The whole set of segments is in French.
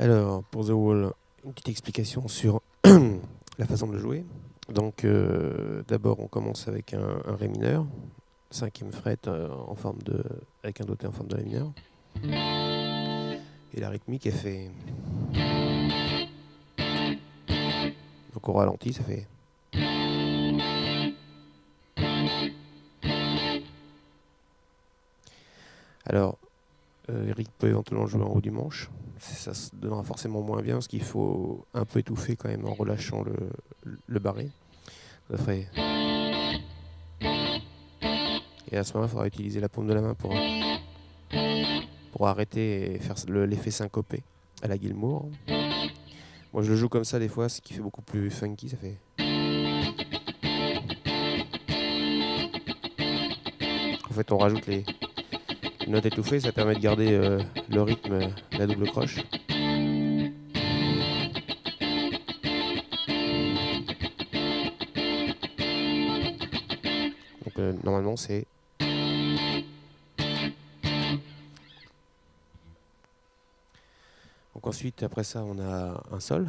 Alors, pour The Wall, une petite explication sur la façon de le jouer. Donc, d'abord, on commence avec un Ré mineur, cinquième fret en forme de, avec un doté en forme de Ré mineur. Et la rythmique est fait. Donc, au ralenti, ça fait. Alors, Eric peut éventuellement jouer en haut du manche. Ça se donnera forcément moins bien parce qu'il faut un peu étouffer quand même en relâchant le barré. Ça ferait. Et à ce moment-là, il faudra utiliser la paume de la main pour arrêter et faire l'effet syncopé à la Gilmour. Moi, je le joue comme ça des fois, ce qui fait beaucoup plus funky. Ça fait. En fait, on rajoute les notes étouffées, ça permet de garder le rythme de la double croche. Donc, normalement, c'est. Donc ensuite, après ça, on a un sol.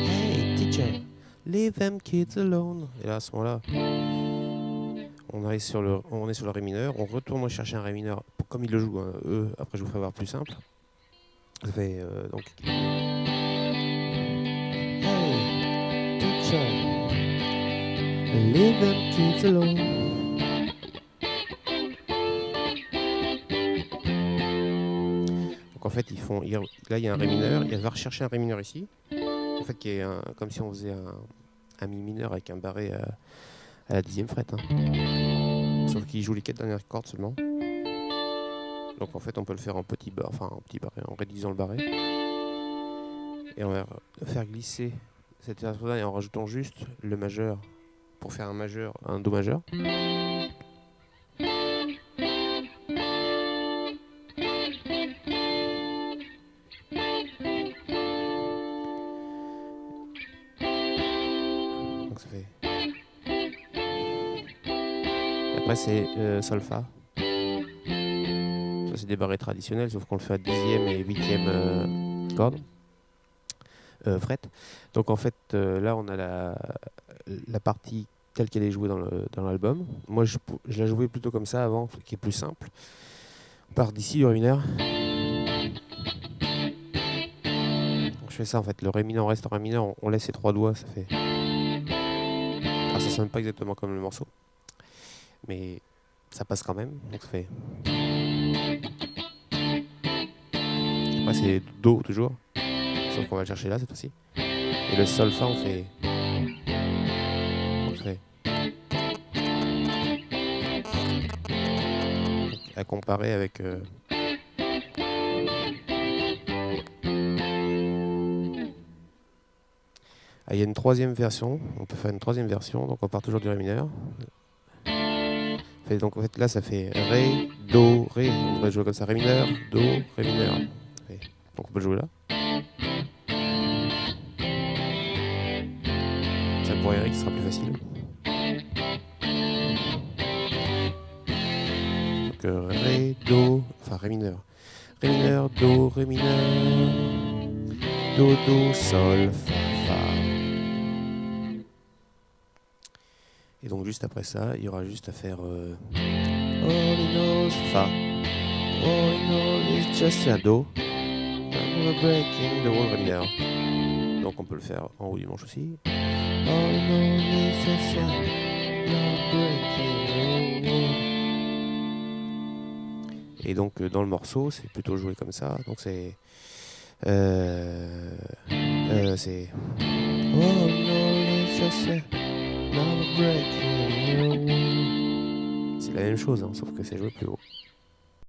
Hey teacher, leave them kids alone. Et là, à ce moment-là, on est sur le Ré mineur. On retourne chercher un Ré mineur comme il le joue. Hein. Après, je vous ferai voir plus simple. Ça fait donc. Hey teacher, leave them kids alone. En fait, là, il y a un Ré mineur. Il va rechercher un Ré mineur ici. En fait, qui est comme si on faisait un Mi mineur avec un barré à la 10e fret. Hein. Sauf qu'il joue les 4 dernières cordes seulement. Donc en fait, on peut le faire en petit barré, en réduisant le barré. Et on va faire glisser cette version-là et en rajoutant juste le majeur pour faire un Do majeur. Ça fait. Et après c'est Sol-Fa. Ça c'est des barrés traditionnels, sauf qu'on le fait à 10e et 8e corde. Fret. Donc en fait là on a la partie telle qu'elle est jouée dans l'album. Moi je la jouais plutôt comme ça avant, qui est plus simple. On part d'ici du Ré mineur. Donc, je fais ça en fait, le Ré mineur reste en Ré mineur, on laisse ses 3 doigts, ça fait. Alors ça sonne pas exactement comme le morceau, mais ça passe quand même. Donc ça fait. Après c'est Do toujours, sauf qu'on va le chercher là cette fois-ci. Et le Sol-Fa on fait. Donc ça fait. Donc, à comparer avec. Il y a une troisième version, on peut faire une troisième version, donc on part toujours du Ré mineur. Donc en fait là ça fait Ré, Do, Ré, on devrait jouer comme ça, Ré mineur, Do, Ré mineur. Donc on peut jouer là. Ça pour Eric ce sera plus facile. Donc Ré, Do, enfin Ré mineur. Ré mineur, Do, Ré mineur, Do, Do, Sol, Fa, Fa. Et donc juste après ça, il y aura juste à faire All he knows, Fa. All he knows is just a Do. I'm breaking the wall, Ré mineur. Donc on peut le faire en haut du manche aussi. All he knows is just a breaking the wall. Et donc dans le morceau, c'est plutôt joué comme ça. Donc c'est c'est All he knows is just a c'est la même chose, hein, sauf que c'est joué plus haut.